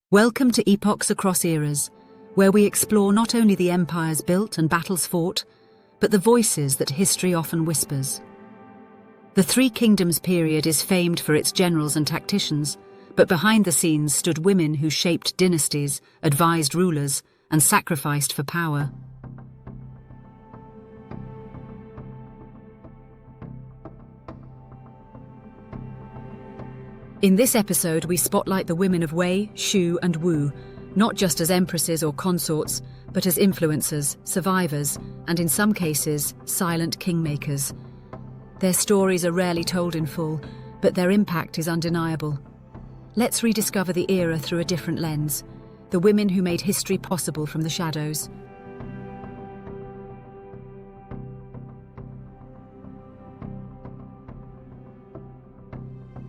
Welcome to Epochs Across Eras, where we explore not only the empires built and battles fought, but the voices that history often whispers. The Three Kingdoms period is famed for its generals and tacticians, but behind the scenes stood women who shaped dynasties, advised rulers, and sacrificed for power. In this episode, we spotlight the women of Wei, Shu, and Wu, not just as empresses or consorts, but as influencers, survivors, and in some cases, silent kingmakers. Their stories are rarely told in full, but their impact is undeniable. Let's rediscover the era through a different lens, the women who made history possible from the shadows.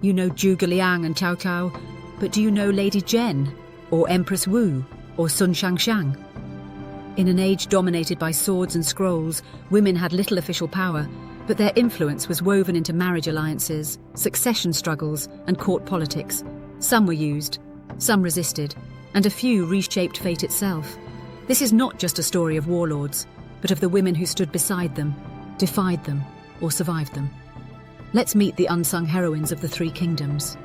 You know Zhuge Liang and Cao Cao, but do you know Lady Zhen, or Empress Wu, or Sun Shangxiang? In an age dominated by swords and scrolls, women had little official power, but their influence was woven into marriage alliances, succession struggles, and court politics. Some were used, some resisted, and a few reshaped fate itself. This is not just a story of warlords, but of the women who stood beside them, defied them, or survived them. Let's meet the unsung heroines of the Three Kingdoms.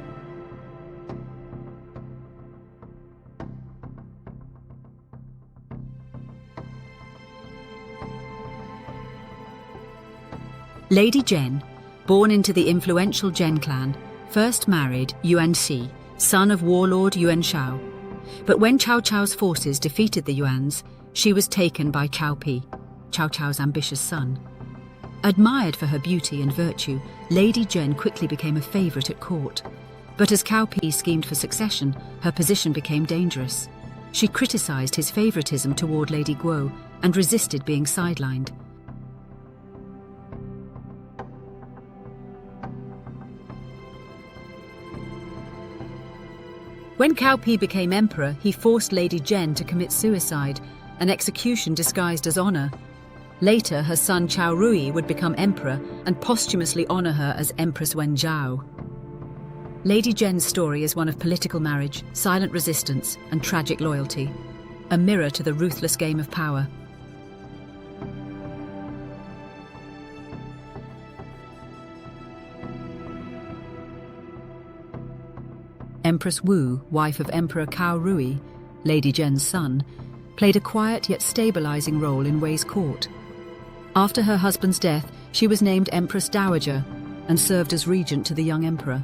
Lady Zhen, born into the influential Zhen clan, first married Yuan Xi, son of warlord Yuan Shao. But when Cao Cao's forces defeated the Yuans, she was taken by Cao Pi, Cao Cao's ambitious son. Admired for her beauty and virtue, Lady Zhen quickly became a favourite at court. But as Cao Pi schemed for succession, her position became dangerous. She criticised his favouritism toward Lady Guo and resisted being sidelined. When Cao Pi became emperor, he forced Lady Zhen to commit suicide, an execution disguised as honour. Later, her son Cao Rui would become emperor and posthumously honour her as Empress Wen Zhao. Lady Zhen's story is one of political marriage, silent resistance, and tragic loyalty, a mirror to the ruthless game of power. Empress Wu, wife of Emperor Cao Rui, Lady Zhen's son, played a quiet yet stabilizing role in Wei's court. After her husband's death, she was named Empress Dowager and served as regent to the young emperor.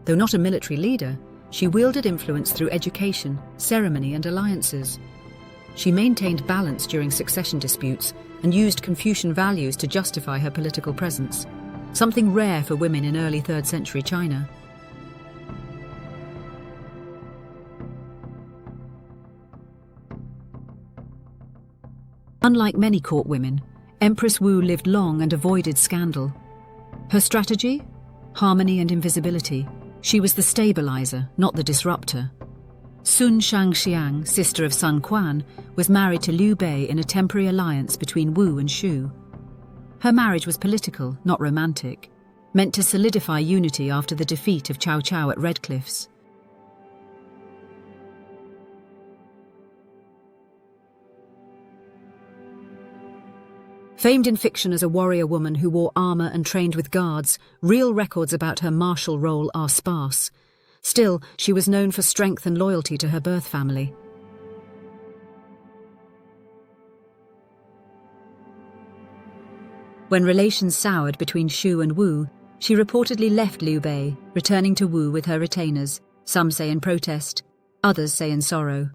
Though not a military leader, she wielded influence through education, ceremony, and alliances. She maintained balance during succession disputes and used Confucian values to justify her political presence, something rare for women in early 3rd century China. Unlike many court women, Empress Wu lived long and avoided scandal. Her strategy? Harmony and invisibility. She was the stabilizer, not the disruptor. Sun Shangxiang, sister of Sun Quan, was married to Liu Bei in a temporary alliance between Wu and Shu. Her marriage was political, not romantic, meant to solidify unity after the defeat of Cao Cao at Red Cliffs. Famed in fiction as a warrior woman who wore armour and trained with guards, real records about her martial role are sparse. Still, she was known for strength and loyalty to her birth family. When relations soured between Shu and Wu, she reportedly left Liu Bei, returning to Wu with her retainers, some say in protest, others say in sorrow.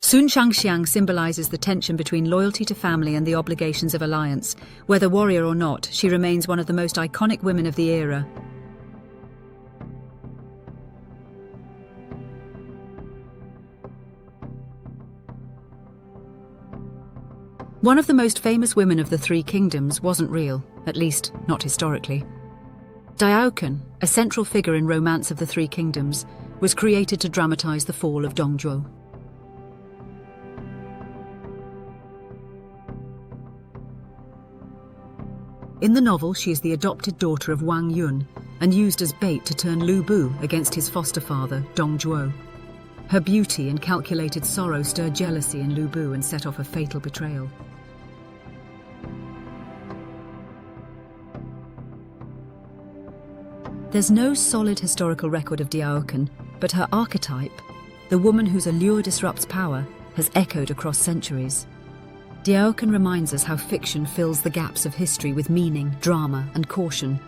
Sun Shangxiang symbolizes the tension between loyalty to family and the obligations of alliance. Whether warrior or not, she remains one of the most iconic women of the era. One of the most famous women of the Three Kingdoms wasn't real, at least not historically. Diaochen, a central figure in Romance of the Three Kingdoms, was created to dramatize the fall of Dongzhuo. In the novel, she is the adopted daughter of Wang Yun, and used as bait to turn Lu Bu against his foster father, Dong Zhuo. Her beauty and calculated sorrow stirred jealousy in Lu Bu and set off a fatal betrayal. There's no solid historical record of Diaochen, but her archetype, the woman whose allure disrupts power, has echoed across centuries. Diaochen reminds us how fiction fills the gaps of history with meaning, drama, and caution.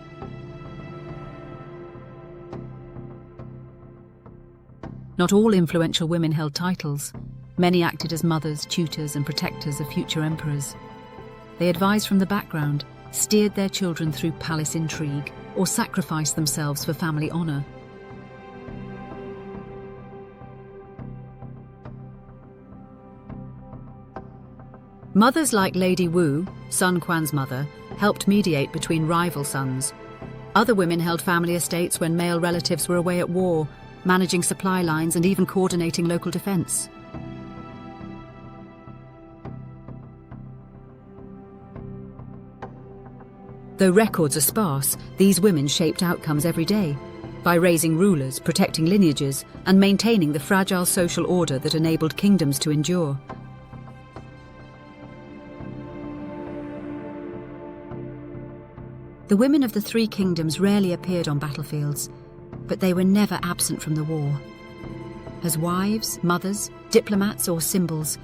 Not all influential women held titles. Many acted as mothers, tutors, and protectors of future emperors. They advised from the background, steered their children through palace intrigue, or sacrificed themselves for family honor. Mothers like Lady Wu, Sun Quan's mother, helped mediate between rival sons. Other women held family estates when male relatives were away at war, managing supply lines and even coordinating local defense. Though records are sparse, these women shaped outcomes every day, by raising rulers, protecting lineages, and maintaining the fragile social order that enabled kingdoms to endure. The women of the three kingdoms rarely appeared on battlefields, but they were never absent from the war. As wives, mothers, diplomats, or symbols,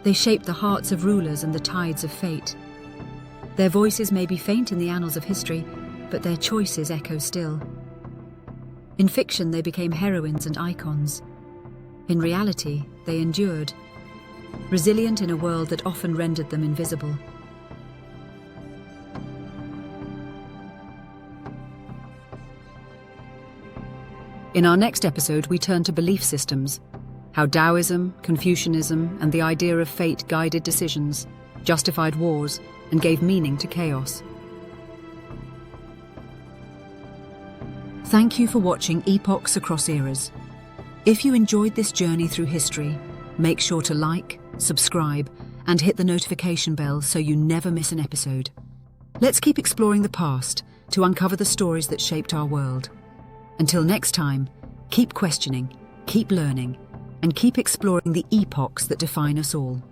they shaped the hearts of rulers and the tides of fate. Their voices may be faint in the annals of history, but their choices echo still. In fiction, they became heroines and icons. In reality, they endured, resilient in a world that often rendered them invisible. In our next episode, we turn to belief systems, how Taoism, Confucianism, and the idea of fate guided decisions, justified wars, and gave meaning to chaos. Thank you for watching Epochs Across Eras. If you enjoyed this journey through history, make sure to like, subscribe, and hit the notification bell so you never miss an episode. Let's keep exploring the past to uncover the stories that shaped our world. Until next time, keep questioning, keep learning, and keep exploring the epochs that define us all.